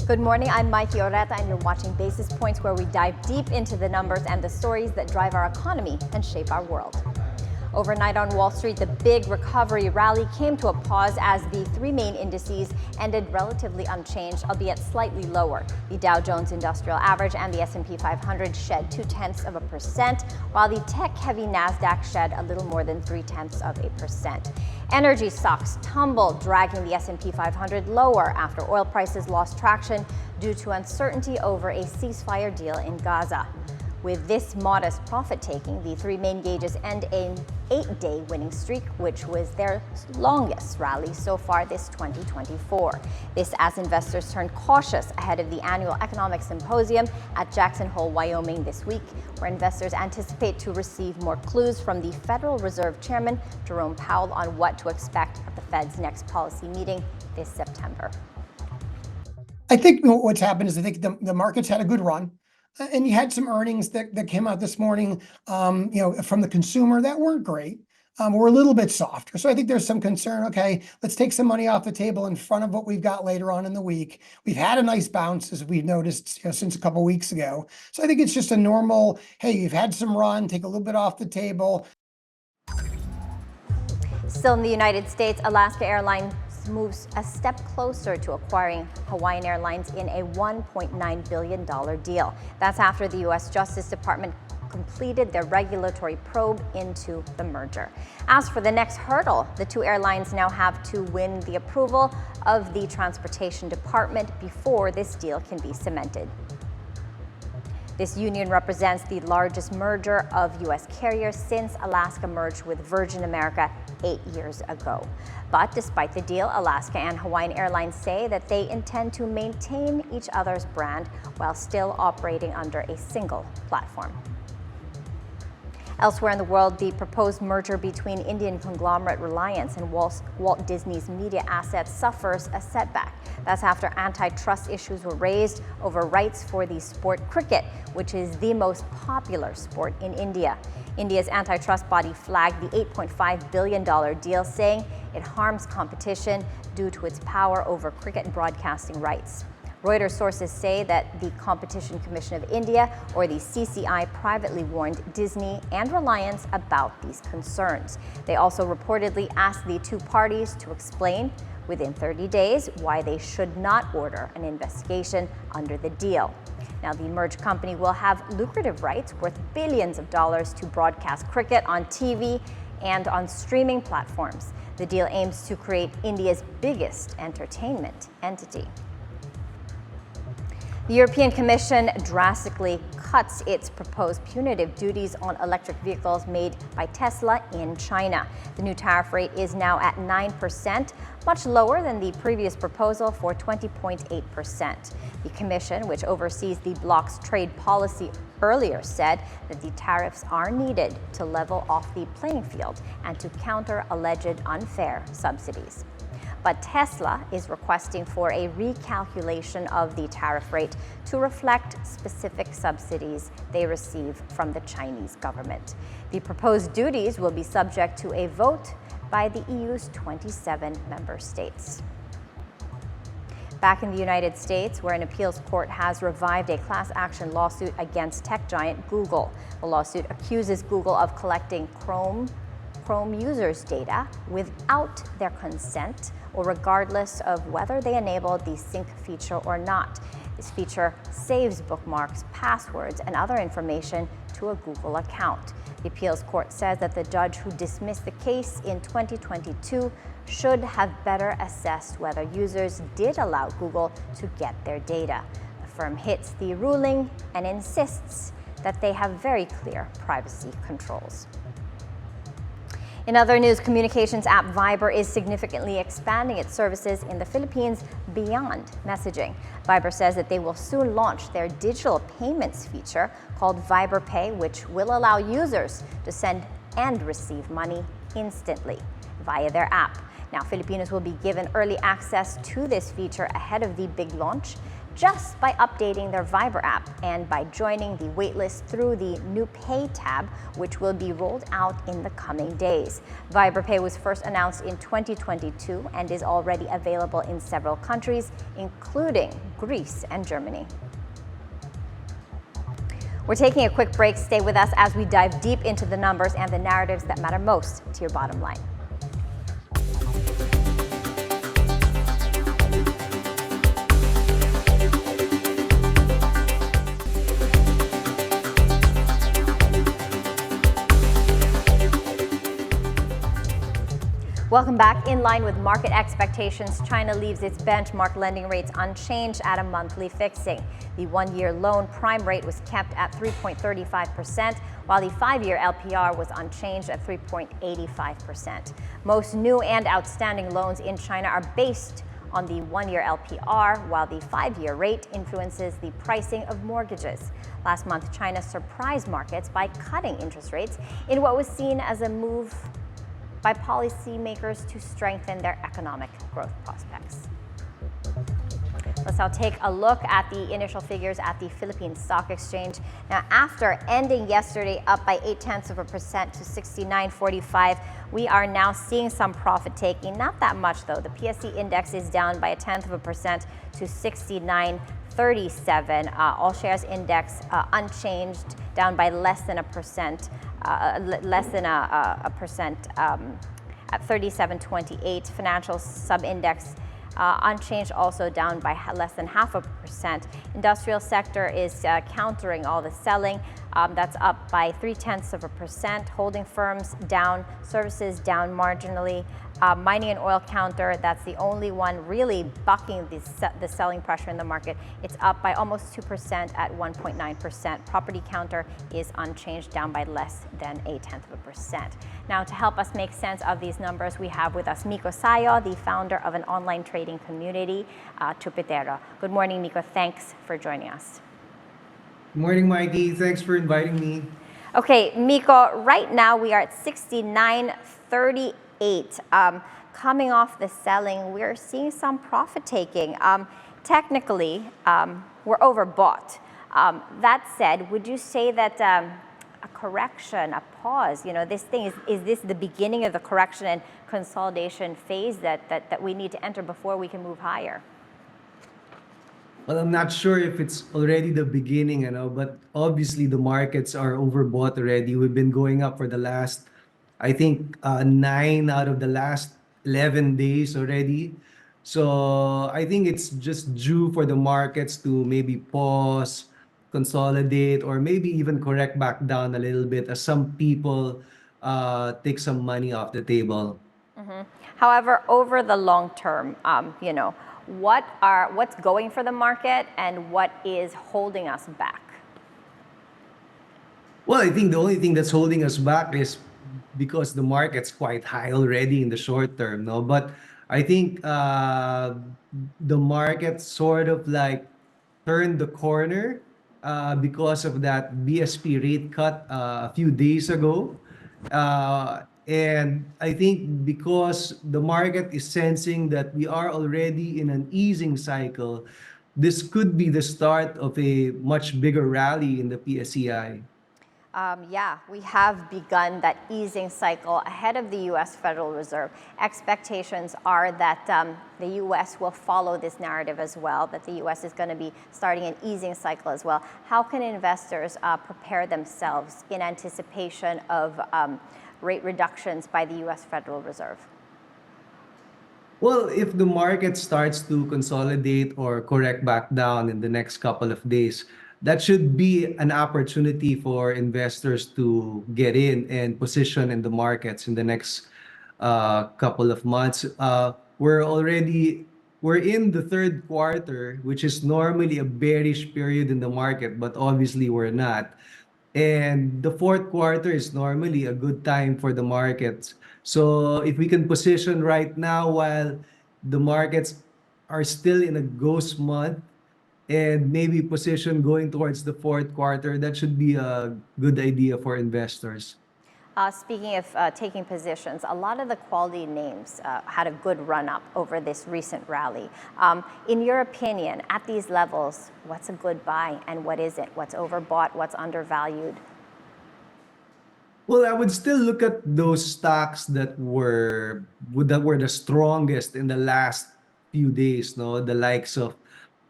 Good morning, I'm Maiki Oreta and you're watching Basis Points, where we dive deep into the numbers and the stories that drive our economy and shape our world. Overnight on Wall Street, the big recovery rally came to a pause as the three main indices ended relatively unchanged, albeit slightly lower. The Dow Jones Industrial Average and the S&P 500 shed 0.2%, while the tech-heavy Nasdaq shed a little more than 0.3%. Energy stocks tumbled, dragging the S&P 500 lower after oil prices lost traction due to uncertainty over a ceasefire deal in Gaza. With this modest profit-taking, the three main gauges end an 8-day winning streak, which was their longest rally so far this 2024. This as investors turn cautious ahead of the annual economic symposium at Jackson Hole, Wyoming this week, where investors anticipate to receive more clues from the Federal Reserve Chairman Jerome Powell on what to expect at the Fed's next policy meeting this September. I think what's happened is I think the markets had a good run. And you had some earnings that came out this morning, from the consumer that weren't great. We're a little bit softer. So I think there's some concern. Okay, let's take some money off the table in front of what we've got later on in the week. We've had a nice bounce, as we've noticed, since a couple of weeks ago. So I think it's just a normal, hey, you've had some run, take a little bit off the table. Still in the United States, Alaska Airlines moves a step closer to acquiring Hawaiian Airlines in a $1.9 billion deal. That's after the U.S. Justice Department completed their regulatory probe into the merger. As for the next hurdle, the two airlines now have to win the approval of the Transportation Department before this deal can be cemented. This union represents the largest merger of U.S. carriers since Alaska merged with Virgin America 8 years ago. But despite the deal, Alaska and Hawaiian Airlines say that they intend to maintain each other's brand while still operating under a single platform. Elsewhere in the world, the proposed merger between Indian conglomerate Reliance and Walt Disney's media assets suffers a setback. That's after antitrust issues were raised over rights for the sport cricket, which is the most popular sport in India. India's antitrust body flagged the $8.5 billion deal, saying it harms competition due to its power over cricket broadcasting rights. Reuters sources say that the Competition Commission of India, or the PSEi, privately warned Disney and Reliance about these concerns. They also reportedly asked the two parties to explain within 30 days why they should not order an investigation under the deal. Now, the merged company will have lucrative rights worth billions of dollars to broadcast cricket on TV and on streaming platforms. The deal aims to create India's biggest entertainment entity. The European Commission drastically cuts its proposed punitive duties on electric vehicles made by Tesla in China. The new tariff rate is now at 9%, much lower than the previous proposal for 20.8%. The Commission, which oversees the bloc's trade policy, earlier said that the tariffs are needed to level off the playing field and to counter alleged unfair subsidies. But Tesla is requesting for a recalculation of the tariff rate to reflect specific subsidies they receive from the Chinese government. The proposed duties will be subject to a vote by the EU's 27 member states. Back in the United States, where an appeals court has revived a class action lawsuit against tech giant Google. The lawsuit accuses Google of collecting Chrome users' data without their consent, or regardless of whether they enabled the sync feature or not. This feature saves bookmarks, passwords, and other information to a Google account. The appeals court says that the judge who dismissed the case in 2022 should have better assessed whether users did allow Google to get their data. The firm hits the ruling and insists that they have very clear privacy controls. In other news, communications app Viber is significantly expanding its services in the Philippines beyond messaging. Viber says that they will soon launch their digital payments feature called Viber Pay, which will allow users to send and receive money instantly via their app. Now, Filipinos will be given early access to this feature ahead of the big launch. just by updating their Viber app and by joining the waitlist through the new Pay tab, which will be rolled out in the coming days. Viber Pay was first announced in 2022 and is already available in several countries, including Greece and Germany. We're taking a quick break. Stay with us as we dive deep into the numbers and the narratives that matter most to your bottom line. Welcome back. In line with market expectations, China leaves its benchmark lending rates unchanged at a monthly fixing. The one-year loan prime rate was kept at 3.35%, while the five-year LPR was unchanged at 3.85%. Most new and outstanding loans in China are based on the one-year LPR, while the five-year rate influences the pricing of mortgages. Last month, China surprised markets by cutting interest rates in what was seen as a move by policymakers to strengthen their economic growth prospects. Let's now take a look at the initial figures at the Philippine Stock Exchange. Now, after ending yesterday up by 0.8% to 69.45, we are now seeing some profit taking. Not that much though. The PSE index is down by 0.1% to 69.37. All shares index unchanged, down by less than a percent. At 37.28. Financial sub-index unchanged, also down by less than 0.5%. Industrial sector is countering all the selling. That's up by 0.3%. Holding firms down, services down marginally. Mining and oil counter, that's the only one really bucking the selling pressure in the market. It's up by almost 2% at 1.9%. Property counter is unchanged, down by less than 0.1%. Now, to help us make sense of these numbers, we have with us Miko Sayo, the founder of an online trading community, Chupitero. Good morning, Miko. Thanks for joining us. Good morning, Maiki. Thanks for inviting me. Okay, Miko, right now we are at 69.38. Coming off the selling, we're seeing some profit taking. Technically, we're overbought. That said, would you say that a correction, a pause, this thing, is this the beginning of the correction and consolidation phase that we need to enter before we can move higher? Well, I'm not sure if it's already the beginning, but obviously the markets are overbought already. We've been going up for the last, I think, 9 out of the last 11 days already. So I think it's just due for the markets to maybe pause, consolidate, or maybe even correct back down a little bit as some people take some money off the table. However, over the long term, what's going for the market and what is holding us back? Well, I think the only thing that's holding us back is because the market's quite high already in the short term, no? But I think the market sort of like turned the corner because of that BSP rate cut a few days ago. And I think because the market is sensing that we are already in an easing cycle, this could be the start of a much bigger rally in the PSEi. Yeah, we have begun that easing cycle ahead of the U.S. Federal Reserve. Expectations are that the U.S. will follow this narrative as well, that the U.S. is going to be starting an easing cycle as well. How can investors prepare themselves in anticipation of rate reductions by the U.S. Federal Reserve? Well, if the market starts to consolidate or correct back down in the next couple of days, that should be an opportunity for investors to get in and position in the markets in the next couple of months. We're in the third quarter, which is normally a bearish period in the market, but obviously we're not. And the fourth quarter is normally a good time for the markets. So if we can position right now while the markets are still in a ghost month, and maybe position going towards the fourth quarter, that should be a good idea for investors. Speaking of taking positions, a lot of the quality names had a good run up over this recent rally. In your opinion, at these levels, what's a good buy and what is it? What's overbought? What's undervalued? Well, I would still look at those stocks that were the strongest in the last few days, no? The likes of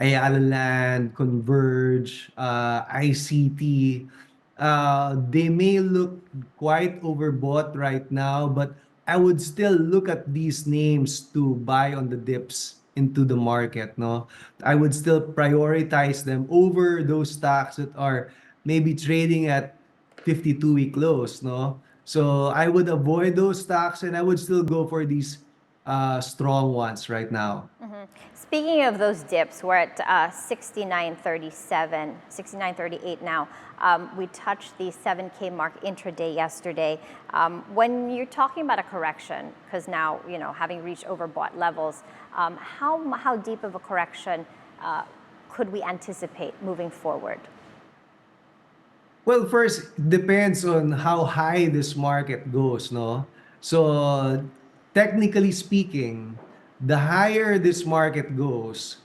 Ayala Land, Converge, ICT. They may look quite overbought right now, but I would still look at these names to buy on the dips into the market, no? I would still prioritize them over those stocks that are maybe trading at 52-week lows, no? So I would avoid those stocks and I would still go for these strong ones right now. Speaking of those dips, we're at 69.37, 69.38 now. We touched the 7K mark intraday yesterday. When you're talking about a correction, because now, having reached overbought levels, how deep of a correction could we anticipate moving forward? Well, first, depends on how high this market goes, no? So, technically speaking, the higher this market goes,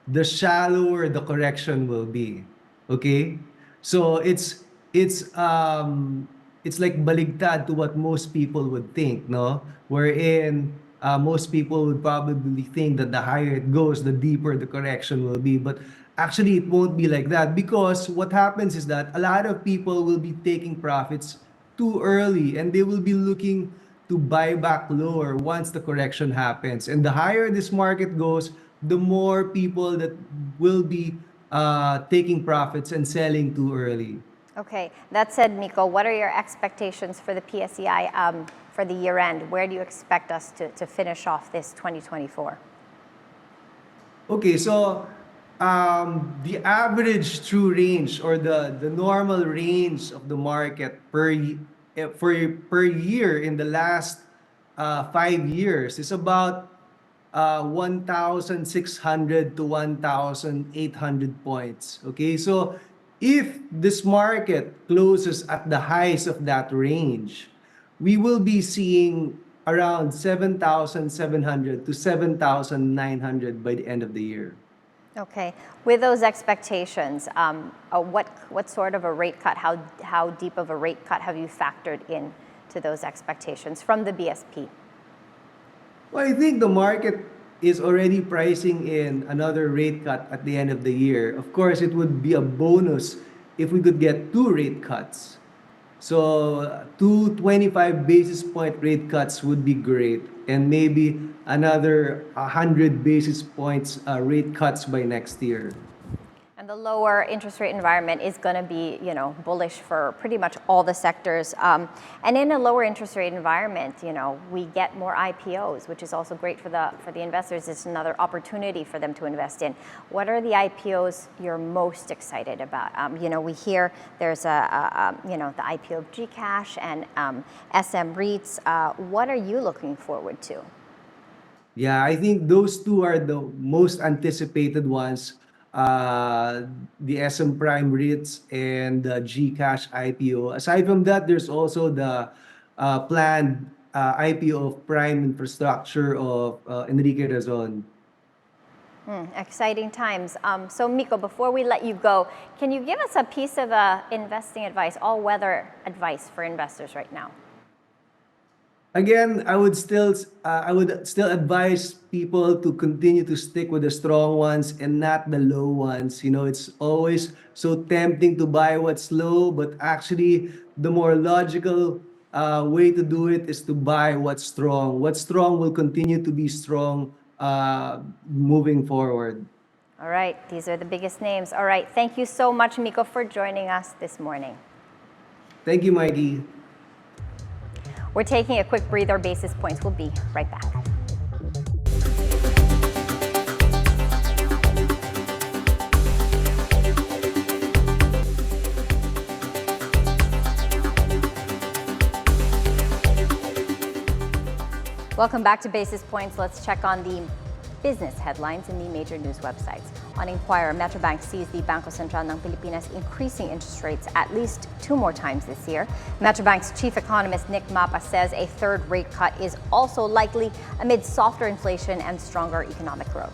the shallower the correction will be. Okay? So it's like baligtad to what most people would think, no? Wherein most people would probably think that the higher it goes, the deeper the correction will be. But actually, it won't be like that because what happens is that a lot of people will be taking profits too early and they will be looking to buy back lower once the correction happens. And the higher this market goes, the more people that will be taking profits and selling too early. Okay, that said, Miko, what are your expectations for the PSEi for the year end? Where do you expect us to finish off this 2024? Okay, so the average true range or the normal range of the market per year in the last 5 years is about 1,600 to 1,800 points. Okay, so if this market closes at the highs of that range, we will be seeing around 7,700 to 7,900 by the end of the year. Okay, with those expectations, what sort of a rate cut, how deep of a rate cut have you factored in to those expectations from the BSP? Well, I think the market is already pricing in another rate cut at the end of the year. Of course, it would be a bonus if we could get 2 rate cuts. So, two 25 basis point rate cuts would be great, and maybe another 100 basis points rate cuts by next year. And the lower interest rate environment is going to be, bullish for pretty much all the sectors. And in a lower interest rate environment, we get more IPOs, which is also great for the investors. It's another opportunity for them to invest in. What are the IPOs you're most excited about? We hear there's the IPO of Gcash and SM REITs. What are you looking forward to? Yeah, I think those two are the most anticipated ones. The SM Prime REITs and the Gcash IPO. Aside from that, there's also the planned IPO of Prime Infrastructure of Enrique Razon. Exciting times. So Miko, before we let you go, can you give us a piece of investing advice, all-weather advice for investors right now? Again, I would still advise people to continue to stick with the strong ones and not the low ones. It's always so tempting to buy what's low, but actually the more logical way to do it is to buy what's strong. What's strong will continue to be strong moving forward. All right, these are the biggest names. All right, thank you so much, Miko, for joining us this morning. Thank you, Maiki. We're taking a quick breather, basis points. We'll be right back. Welcome back to Basis Points. Let's check on the business headlines in the major news websites. On Inquirer, Metrobank sees the Bangko Sentral ng Pilipinas increasing interest rates at least 2 more times this year. Metrobank's chief economist Nick Mapa says a third rate cut is also likely amid softer inflation and stronger economic growth.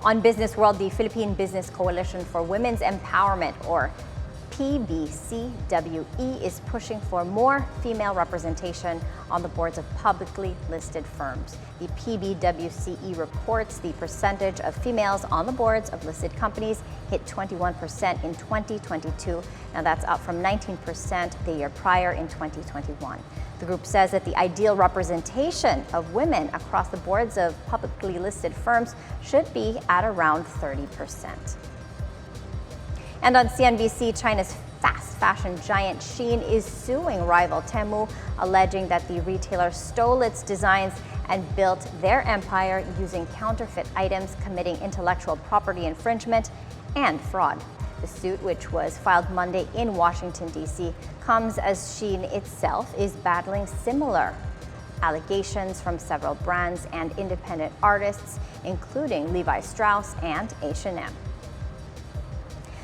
On Business World, the Philippine Business Coalition for Women's Empowerment, or PBCWE, is pushing for more female representation on the boards of publicly listed firms. The PBWCE reports the percentage of females on the boards of listed companies hit 21% in 2022. Now that's up from 19% the year prior in 2021. The group says that the ideal representation of women across the boards of publicly listed firms should be at around 30%. And on CNBC, China's fast fashion giant Shein is suing rival Temu, alleging that the retailer stole its designs and built their empire using counterfeit items, committing intellectual property infringement and fraud. The suit, which was filed Monday in Washington, D.C., comes as Shein itself is battling similar allegations from several brands and independent artists, including Levi Strauss and H&M.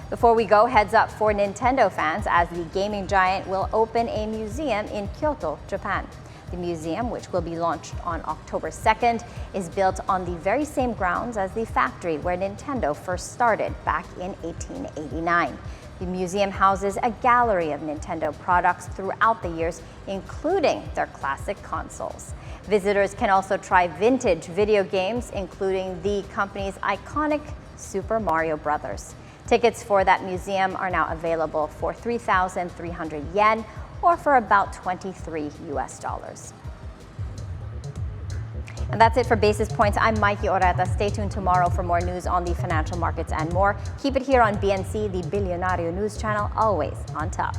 Before we go, heads up for Nintendo fans, as the gaming giant will open a museum in Kyoto, Japan. The museum, which will be launched on October 2nd, is built on the very same grounds as the factory where Nintendo first started back in 1889. The museum houses a gallery of Nintendo products throughout the years, including their classic consoles. Visitors can also try vintage video games, including the company's iconic Super Mario Bros. Tickets for that museum are now available for 3,300 yen, or for about $23 US. And that's it for Basis Points. I'm Maiki Oreta. Stay tuned tomorrow for more news on the financial markets and more. Keep it here on BNC, the Bilyonaryo news channel, always on top.